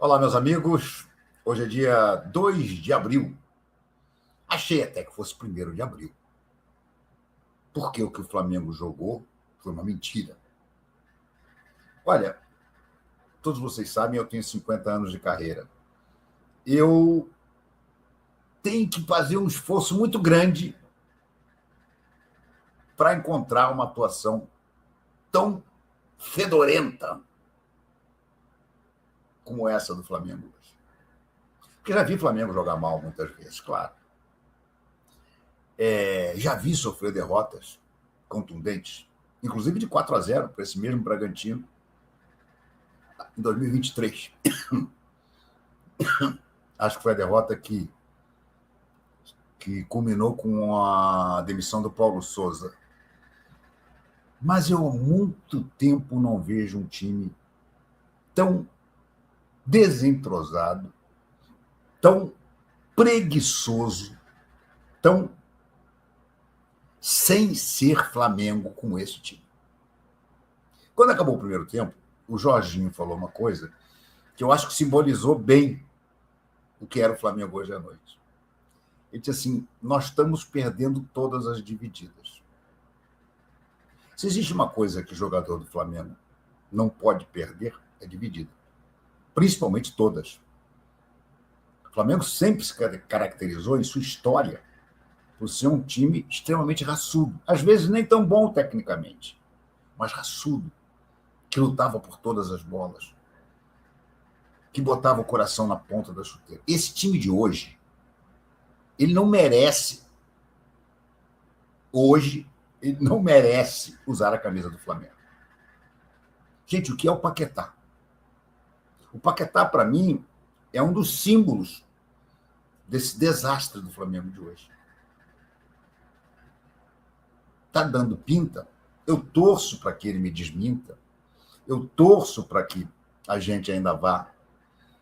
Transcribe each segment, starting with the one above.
Olá, meus amigos. Hoje é dia 2 de abril. Achei até que fosse 1º de abril, porque o que o Flamengo jogou foi uma mentira. Olha, todos vocês sabem, eu tenho 50 anos de carreira. Eu tenho que fazer um esforço muito grande para encontrar uma atuação tão fedorenta como essa do Flamengo hoje. Porque já vi o Flamengo jogar mal muitas vezes, claro. Já vi sofrer derrotas contundentes, inclusive de 4-0 para esse mesmo Bragantino, em 2023. Acho que foi a derrota que culminou com a demissão do Paulo Souza. Mas eu há muito tempo não vejo um time tão desentrosado, tão preguiçoso, tão sem ser Flamengo como esse time. Quando acabou o primeiro tempo, o Jorginho falou uma coisa que eu acho que simbolizou bem o que era o Flamengo hoje à noite. Ele disse assim: nós estamos perdendo todas as divididas. Se existe uma coisa que o jogador do Flamengo não pode perder, é dividida. Principalmente todas. O Flamengo sempre se caracterizou em sua história por ser um time extremamente raçudo. Às vezes nem tão bom tecnicamente, mas raçudo, que lutava por todas as bolas, que botava o coração na ponta da chuteira. Esse time de hoje, ele não merece, ele não merece usar a camisa do Flamengo. Gente, o que é o Paquetá? O Paquetá, para mim, é um dos símbolos desse desastre do Flamengo de hoje. Está dando pinta? Eu torço para que ele me desminta. Eu torço para que a gente ainda vá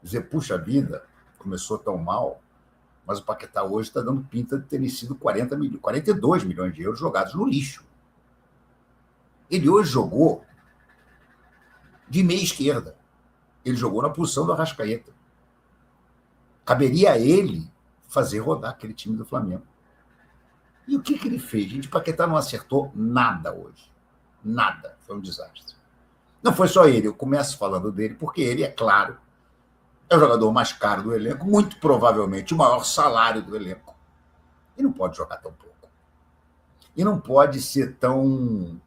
dizer, puxa vida, começou tão mal, mas o Paquetá hoje está dando pinta de terem sido 42 milhões de euros jogados no lixo. Ele hoje jogou de meia esquerda. Ele jogou na posição do Arrascaeta. Caberia a ele fazer rodar aquele time do Flamengo. E o que ele fez? Gente, o Paquetá não acertou nada hoje. Nada. Foi um desastre. Não foi só ele, eu começo falando dele, porque ele, é claro, é o jogador mais caro do elenco, muito provavelmente o maior salário do elenco. E não pode jogar tão pouco. E não pode ser tão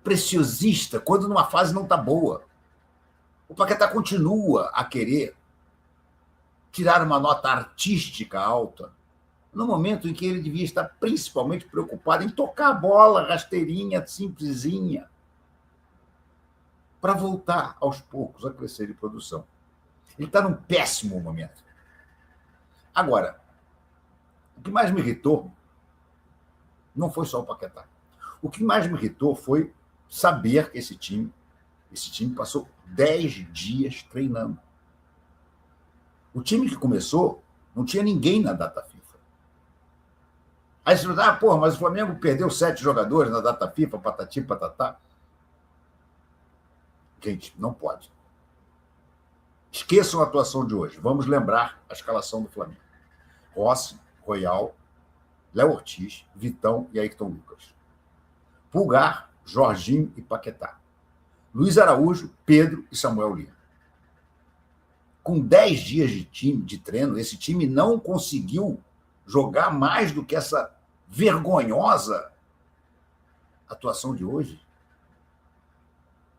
preciosista quando numa fase não está boa. O Paquetá continua a querer tirar uma nota artística alta no momento em que ele devia estar principalmente preocupado em tocar a bola rasteirinha, simplesinha, para voltar aos poucos a crescer de produção. Ele está num péssimo momento. Agora, o que mais me irritou não foi só o Paquetá. O que mais me irritou foi saber que esse time passou 10 dias treinando. O time que começou não tinha ninguém na data FIFA. Aí você fala, mas o Flamengo perdeu 7 jogadores na data FIFA, patati, patatá. Gente, não pode. Esqueçam a atuação de hoje. Vamos lembrar a escalação do Flamengo. Rossi, Royal, Léo Ortiz, Vitão e Ayrton Lucas. Pulgar, Jorginho e Paquetá. Luiz Araújo, Pedro e Samuel Lima. Com 10 dias de treino, esse time não conseguiu jogar mais do que essa vergonhosa atuação de hoje.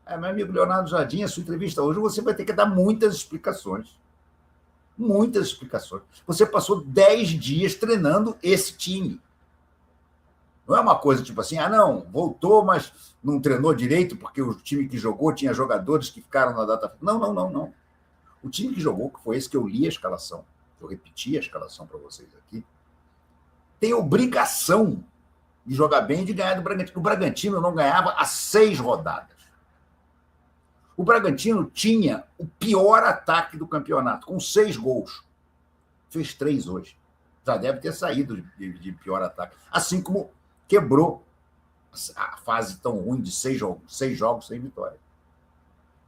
Meu amigo Leonardo Jardim, a sua entrevista hoje, você vai ter que dar muitas explicações. Muitas explicações. Você passou 10 dias treinando esse time. Não é uma coisa tipo assim, não, voltou, mas não treinou direito porque o time que jogou tinha jogadores que ficaram na data. Não. O time que jogou, que foi esse que eu li a escalação, eu repeti a escalação para vocês aqui, tem obrigação de jogar bem e de ganhar do Bragantino. O Bragantino não ganhava há 6 rodadas. O Bragantino tinha o pior ataque do campeonato, com 6 gols. Fez 3 hoje. Já deve ter saído de pior ataque. Assim como quebrou a fase tão ruim de 6 jogos sem vitória.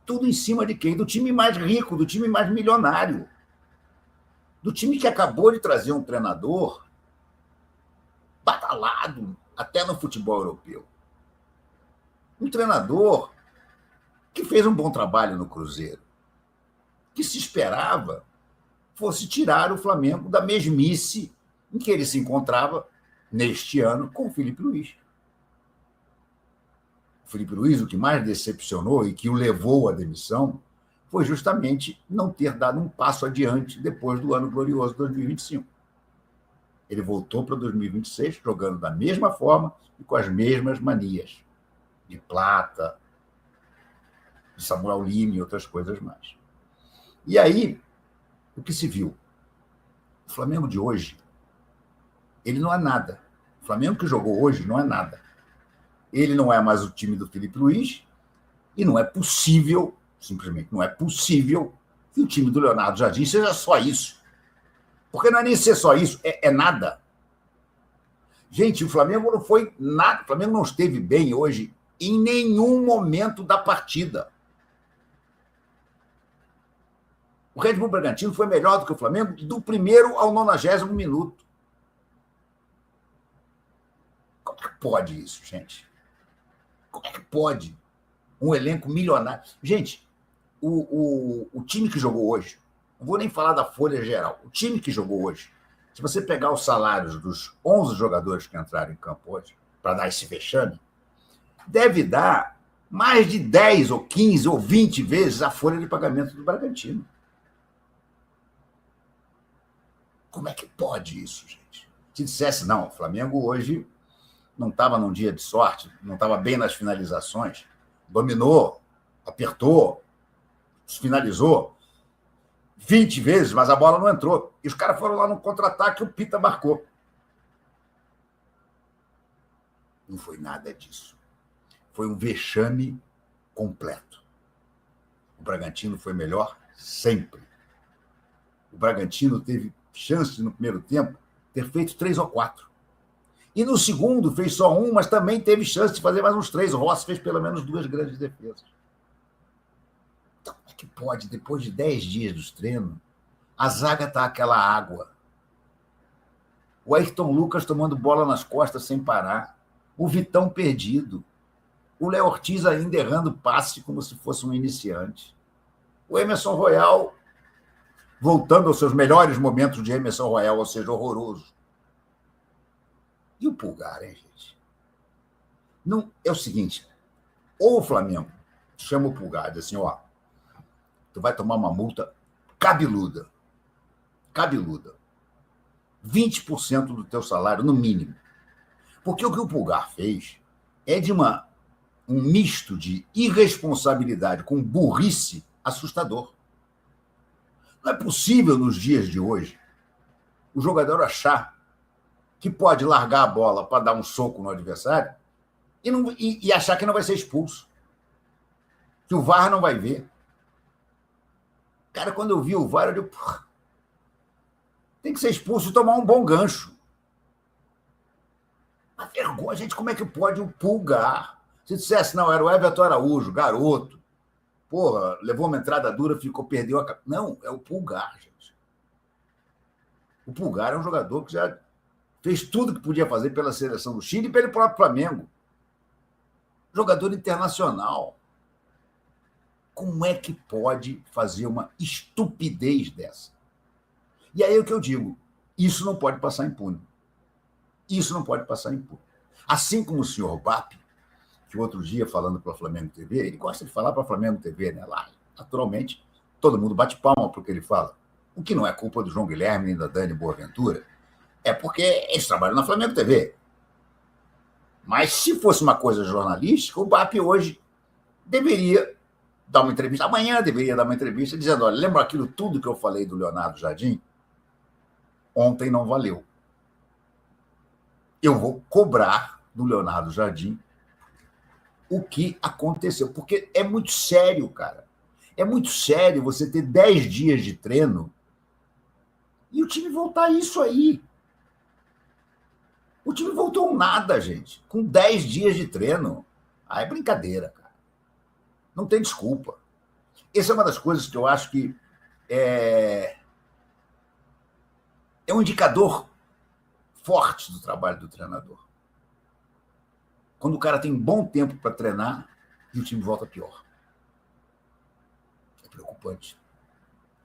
Tudo em cima de quem? Do time mais rico, do time mais milionário. Do time que acabou de trazer um treinador badalado até no futebol europeu. Um treinador que fez um bom trabalho no Cruzeiro, que se esperava fosse tirar o Flamengo da mesmice em que ele se encontrava neste ano com o Felipe Luiz. O Felipe Luiz, o que mais decepcionou e que o levou à demissão foi justamente não ter dado um passo adiante depois do ano glorioso de 2025. Ele voltou para 2026 jogando da mesma forma e com as mesmas manias de Plata, de Samuel Lima e outras coisas mais. E aí, o que se viu? O Flamengo de hoje, ele não é nada. O Flamengo que jogou hoje não é nada. Ele não é mais o time do Felipe Luiz e não é possível, simplesmente não é possível, que o time do Leonardo Jardim seja só isso. Porque não é nem ser só isso, é nada. Gente, o Flamengo não foi nada, o Flamengo não esteve bem hoje em nenhum momento da partida. O Red Bull Bragantino foi melhor do que o Flamengo do primeiro ao 90º minuto. Como é que pode isso, gente? Como é que pode um elenco milionário? Gente, o time que jogou hoje, não vou nem falar da folha geral, o time que jogou hoje, se você pegar os salários dos 11 jogadores que entraram em campo hoje, para dar esse vexame, deve dar mais de 10 ou 15 ou 20 vezes a folha de pagamento do Bragantino. Como é que pode isso, gente? Se dissesse, não, o Flamengo hoje não estava num dia de sorte, não estava bem nas finalizações, dominou, apertou, finalizou 20 vezes, mas a bola não entrou. E os caras foram lá no contra-ataque e o Pita marcou. Não foi nada disso. Foi um vexame completo. O Bragantino foi melhor sempre. O Bragantino teve chance no primeiro tempo ter feito 3 ou 4. E no segundo fez só 1, mas também teve chance de fazer mais uns 3. O Rossi fez pelo menos 2 grandes defesas. Então, como é que pode, depois de 10 dias dos treinos, a zaga tá aquela água? O Ayrton Lucas tomando bola nas costas sem parar. O Vitão perdido. O Léo Ortiz ainda errando passe como se fosse um iniciante. O Emerson Royal voltando aos seus melhores momentos de Emerson Royal, ou seja, horroroso. E o Pulgar, hein, gente? Não, é o seguinte, ou o Flamengo chama o Pulgar e diz assim, ó, tu vai tomar uma multa cabeluda. 20% do teu salário, no mínimo. Porque o que o Pulgar fez é de um misto de irresponsabilidade com burrice assustador. Não é possível, nos dias de hoje, o jogador achar que pode largar a bola para dar um soco no adversário e achar que não vai ser expulso. Que o VAR não vai ver. Cara, quando eu vi o VAR, eu digo, porra, tem que ser expulso e tomar um bom gancho. Uma vergonha, gente, como é que pode o Pulgar? Se dissesse, não, era o Everton Araújo, garoto, porra, levou uma entrada dura, perdeu a... Não, é o Pulgar, gente. O Pulgar é um jogador que já fez tudo que podia fazer pela seleção do Chile e pelo próprio Flamengo. Jogador internacional. Como é que pode fazer uma estupidez dessa? E aí é o que eu digo, isso não pode passar impune. Isso não pode passar impune. Assim como o senhor BAP, que outro dia, falando para a Flamengo TV, ele gosta de falar para a Flamengo TV, né? Lá, naturalmente, todo mundo bate palma para o que ele fala. O que não é culpa do João Guilherme nem da Dani Boaventura, é porque eles trabalham na Flamengo TV. Mas se fosse uma coisa jornalística, o BAP hoje deveria dar uma entrevista, amanhã deveria dar uma entrevista dizendo, olha, lembra aquilo tudo que eu falei do Leonardo Jardim? Ontem não valeu. Eu vou cobrar do Leonardo Jardim o que aconteceu. Porque é muito sério, cara. É muito sério você ter 10 dias de treino e o time voltar isso aí. O time voltou nada, gente. Com 10 dias de treino. Ah, é brincadeira, cara. Não tem desculpa. essa é uma das coisas que eu acho que é um indicador forte do trabalho do treinador. Quando o cara tem bom tempo para treinar e o time volta pior. É preocupante.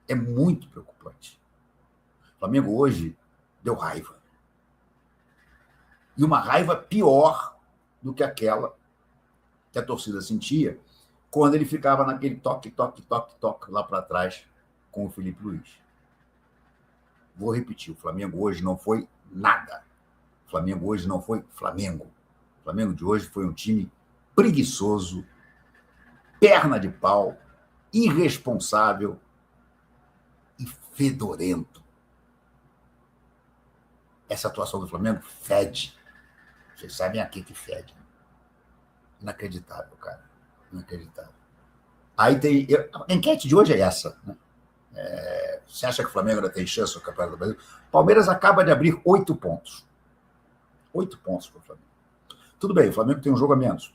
É muito preocupante. O Flamengo hoje deu raiva. E uma raiva pior do que aquela que a torcida sentia quando ele ficava naquele toque lá para trás com o Felipe Luiz. Vou repetir, o Flamengo hoje não foi nada. O Flamengo hoje não foi Flamengo. O Flamengo de hoje foi um time preguiçoso, perna de pau, irresponsável e fedorento. Essa atuação do Flamengo fede. Vocês sabem a que fede. Inacreditável, cara. Inacreditável. Aí tem... A enquete de hoje é essa, né? Você acha que o Flamengo ainda tem chance no Campeonato do Brasil? Palmeiras acaba de abrir 8 pontos. 8 pontos para o Flamengo. Tudo bem, o Flamengo tem um jogo a menos.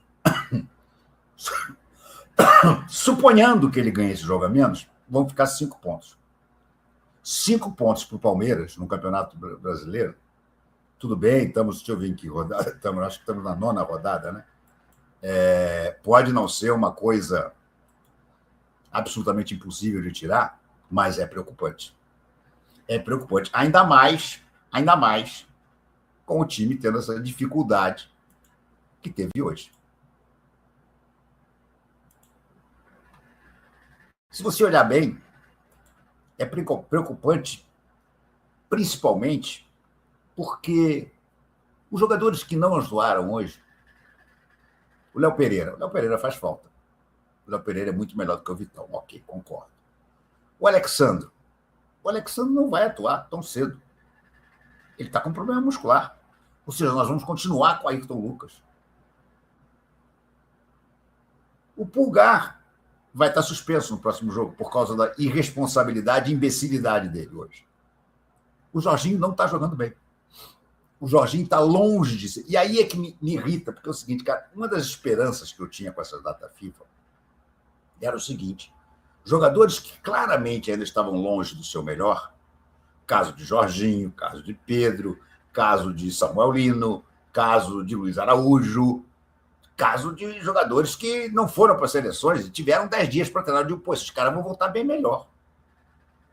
Suponhando que ele ganhe esse jogo a menos, vão ficar 5 pontos. 5 pontos para o Palmeiras no Campeonato Brasileiro. Tudo bem, deixa eu ver em que rodada, acho que estamos na 9ª rodada, né? Pode não ser uma coisa absolutamente impossível de tirar, mas é preocupante. É preocupante. Ainda mais com o time tendo essa dificuldade que teve hoje. Se você olhar bem, é preocupante, principalmente porque os jogadores que não atuaram hoje, o Léo Pereira faz falta. O Léo Pereira é muito melhor do que o Vitão, ok, concordo. O Alexandre não vai atuar tão cedo. Ele está com problema muscular. Ou seja, nós vamos continuar com o Ayrton Lucas. O Pulgar vai estar suspenso no próximo jogo por causa da irresponsabilidade e imbecilidade dele hoje. O Jorginho não está jogando bem. O Jorginho está longe de ser. E aí é que me irrita, porque é o seguinte, cara, uma das esperanças que eu tinha com essa data FIFA era o seguinte: jogadores que claramente ainda estavam longe do seu melhor, caso de Jorginho, caso de Pedro, caso de Samuel Lino, caso de Luiz Araújo, caso de jogadores que não foram para as seleções e tiveram 10 dias para treinar. Eu digo, esses caras vão voltar bem melhor.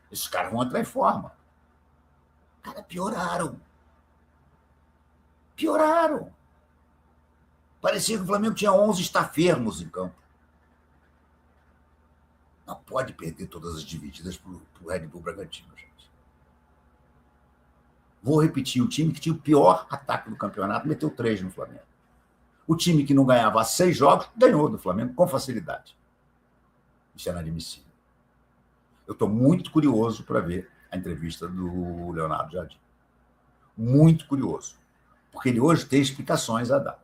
Esses caras vão entrar em forma. Cara, pioraram. Parecia que o Flamengo tinha 11 estafermos em campo. Não pode perder todas as divididas para o Red Bull Bragantino, gente. Vou repetir, o time que tinha o pior ataque do campeonato meteu 3 no Flamengo. O time que não ganhava há 6 jogos ganhou do Flamengo com facilidade. Isso é inadmissível. Eu estou muito curioso para ver a entrevista do Leonardo Jardim. Muito curioso. Porque ele hoje tem explicações a dar.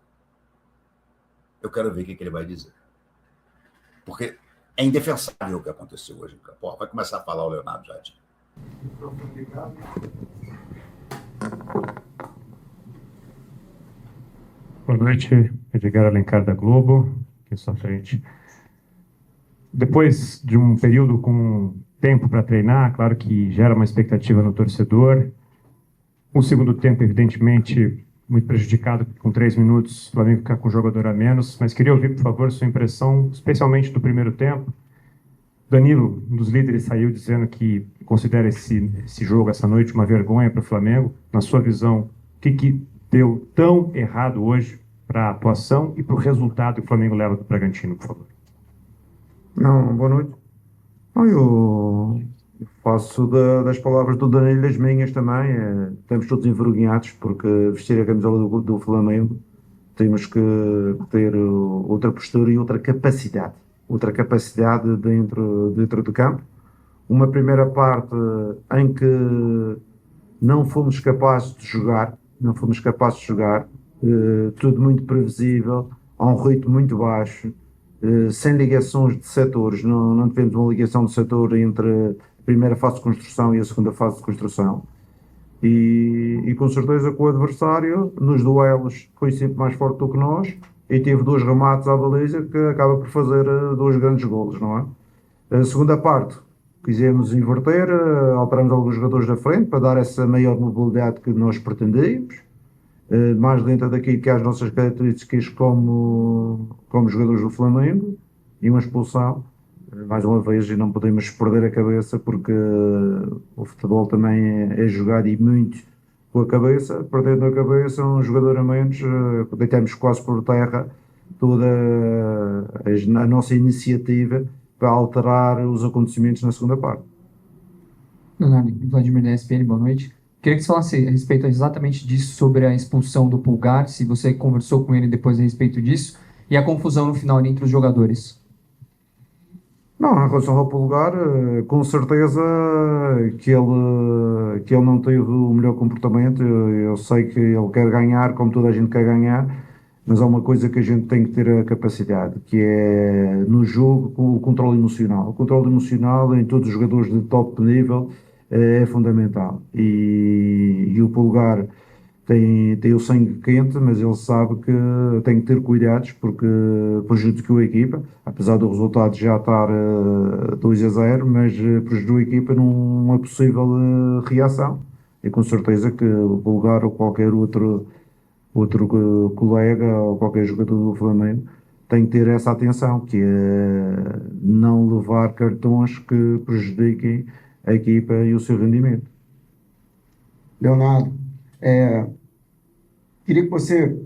Eu quero ver o que ele vai dizer. Porque é indefensável o que aconteceu hoje em campo. Vai começar a falar o Leonardo Jardim. Boa noite, Edgar Alencar da Globo, aqui à sua frente. Depois de um período com tempo para treinar, claro que gera uma expectativa no torcedor. O segundo tempo, evidentemente, muito prejudicado com 3 minutos, o Flamengo ficar com o jogador a menos, mas queria ouvir, por favor, sua impressão, especialmente do primeiro tempo. Danilo, um dos líderes, saiu dizendo que considera esse jogo, essa noite, uma vergonha para o Flamengo. Na sua visão, o que deu tão errado hoje para a atuação e para o resultado que o Flamengo leva do Bragantino, por favor? Não, boa noite. Eu faço das palavras do Danilo as minhas também. Estamos todos envergonhados porque vestir a camisola do Flamengo temos que ter outra postura e outra capacidade dentro do campo. Uma primeira parte em que não fomos capazes de jogar, tudo muito previsível, a um ritmo muito baixo, sem ligações de setores, não tivemos uma ligação de setor entre a primeira fase de construção e a segunda fase de construção. E com certeza que o adversário, nos duelos, foi sempre mais forte do que nós e teve 2 remates à baliza que acaba por fazer 2 grandes golos, não é? A segunda parte, quisemos inverter, alteramos alguns jogadores da frente para dar essa maior mobilidade que nós pretendíamos, mais dentro daquilo que é as nossas características como jogadores do Flamengo, e uma expulsão, mais uma vez, e não podemos perder a cabeça, porque o futebol também é jogado e muito com a cabeça. Perdendo a cabeça, um jogador a menos, deitamos quase por terra toda a nossa iniciativa para alterar os acontecimentos na segunda parte. Leonardo, Vladimir da ESPN, boa noite. Queria que você falasse a respeito exatamente disso, sobre a expulsão do Pulgar, se você conversou com ele depois a respeito disso, e a confusão no final entre os jogadores. Não, em relação ao Pulgar, com certeza que ele não teve o melhor comportamento. Eu sei que ele quer ganhar, como toda a gente quer ganhar, mas há uma coisa que a gente tem que ter a capacidade, que é no jogo o controle emocional. O controle emocional em todos os jogadores de top nível é fundamental. E o Pulgar tem o sangue quente, mas ele sabe que tem que ter cuidados, porque prejudicou a equipa, apesar do resultado já estar 2-0, mas prejudicou a equipa numa possível reação. E com certeza que o Pulgar ou qualquer outro colega ou qualquer jogador do Flamengo tem que ter essa atenção, que é não levar cartões que prejudiquem a equipa e o seu rendimento. Leonardo, queria que você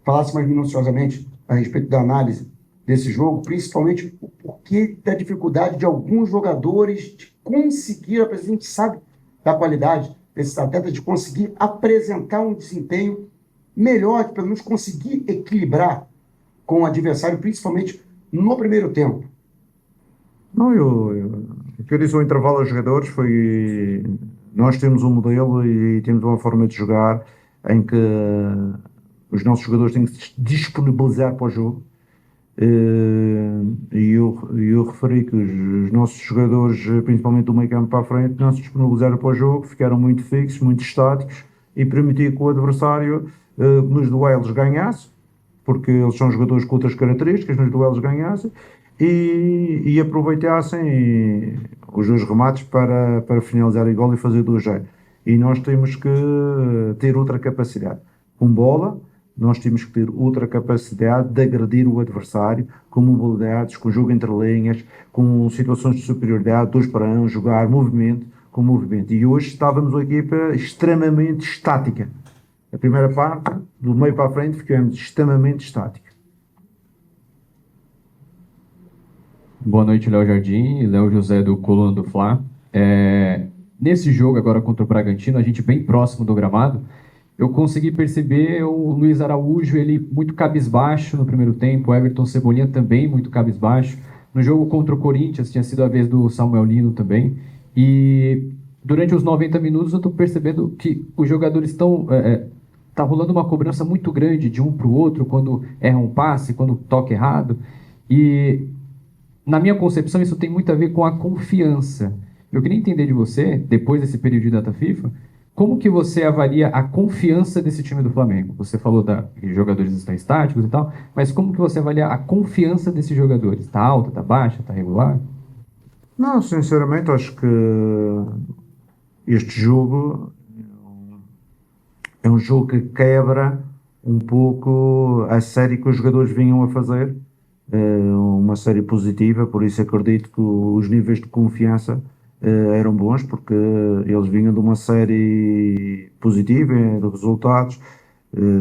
falasse mais minuciosamente a respeito da análise desse jogo, principalmente o porquê da dificuldade de alguns jogadores de conseguir, a gente sabe da qualidade desses atletas, de conseguir apresentar um desempenho melhor, de pelo menos conseguir equilibrar com o adversário, principalmente no primeiro tempo. Não, o que eu disse ao intervalo aos jogadores foi: nós temos um modelo e temos uma forma de jogar em que os nossos jogadores têm que se disponibilizar para o jogo. E eu referi que os nossos jogadores, principalmente do meio campo para a frente, não se disponibilizaram para o jogo, ficaram muito fixos, muito estáticos, e permitia que o adversário nos duelos ganhasse, porque eles são jogadores com outras características, nos duelos ganhassem e aproveitassem os dois remates para finalizar o gol e fazer 2-0. E nós temos que ter outra capacidade. Com bola, nós temos que ter outra capacidade de agredir o adversário, com mobilidades, com jogo entre linhas, com situações de superioridade, 2 para 1, jogar movimento com movimento. E hoje estávamos uma equipa extremamente estática. A primeira parte, do meio para a frente, ficamos extremamente estáticos. Boa noite, Léo Jardim e Léo José do Coluna do Fla. Nesse jogo agora contra o Bragantino, a gente bem próximo do gramado, eu consegui perceber o Luiz Araújo, ele muito cabisbaixo no primeiro tempo, o Everton Cebolinha também muito cabisbaixo. No jogo contra o Corinthians tinha sido a vez do Samuel Lino também. E durante os 90 minutos eu estou percebendo que os jogadores estão... tá rolando uma cobrança muito grande de um para o outro, quando erra um passe, quando toca errado. E na minha concepção isso tem muito a ver com a confiança. Eu queria entender de você, depois desse período de data FIFA, como que você avalia a confiança desse time do Flamengo? Você falou que os jogadores estão estáticos e tal, mas como que você avalia a confiança desses jogadores? Está alta, está baixa, está regular? Não, sinceramente, acho que este jogo é um jogo que quebra um pouco a série que os jogadores vinham a fazer, uma série positiva, por isso acredito que os níveis de confiança eram bons, porque eles vinham de uma série positiva de resultados.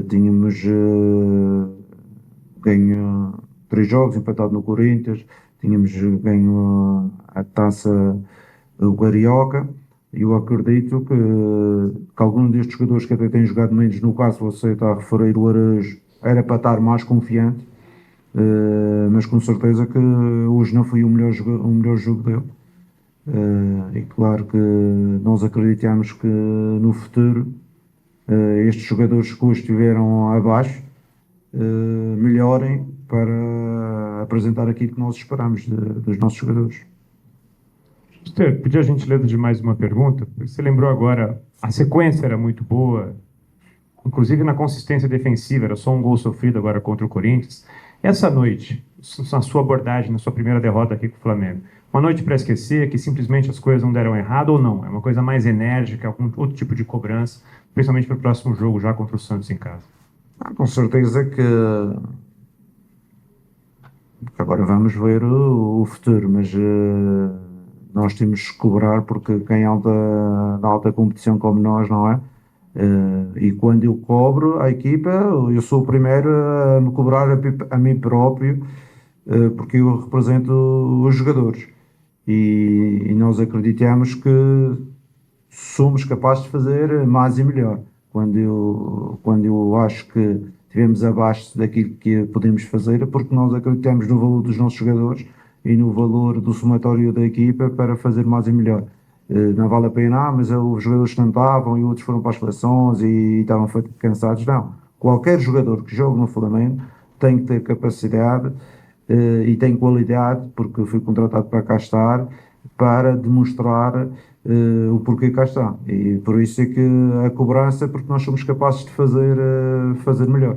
Tínhamos ganho 3 jogos, empatado no Corinthians, tínhamos ganho a taça o Carioca. Eu acredito que algum destes jogadores que até têm jogado menos, no caso você está a referir o Araújo, era para estar mais confiante, mas com certeza que hoje não foi o melhor jogo dele. E claro que nós acreditamos que no futuro estes jogadores que hoje estiveram abaixo melhorem para apresentar aquilo que nós esperamos dos nossos jogadores. Pedi a gentileza de mais uma pergunta. Você lembrou agora, a sequência era muito boa, inclusive na consistência defensiva, era só um gol sofrido agora contra o Corinthians. Essa noite, na sua abordagem, na sua primeira derrota aqui com o Flamengo? Uma noite para esquecer, que simplesmente as coisas não deram errado ou não? É uma coisa mais enérgica, algum outro tipo de cobrança, principalmente para o próximo jogo, já contra o Santos em casa? Com certeza que agora vamos ver o futuro, mas nós temos que cobrar porque quem na alta competição como nós, não é? E quando eu cobro a equipa, eu sou o primeiro a me cobrar a mim próprio, porque eu represento os jogadores. E nós acreditamos que somos capazes de fazer mais e melhor. Quando eu acho que estivemos abaixo daquilo que podemos fazer, é porque nós acreditamos no valor dos nossos jogadores e no valor do somatório da equipa para fazer mais e melhor. Não vale a pena, mas os jogadores que não estavam e outros foram para as seleções e estavam cansados. Não. Qualquer jogador que jogue no Flamengo tem que ter capacidade e tem qualidade, porque fui contratado para cá estar, para demonstrar o porquê cá está. E por isso é que a cobrança, porque nós somos capazes de fazer melhor.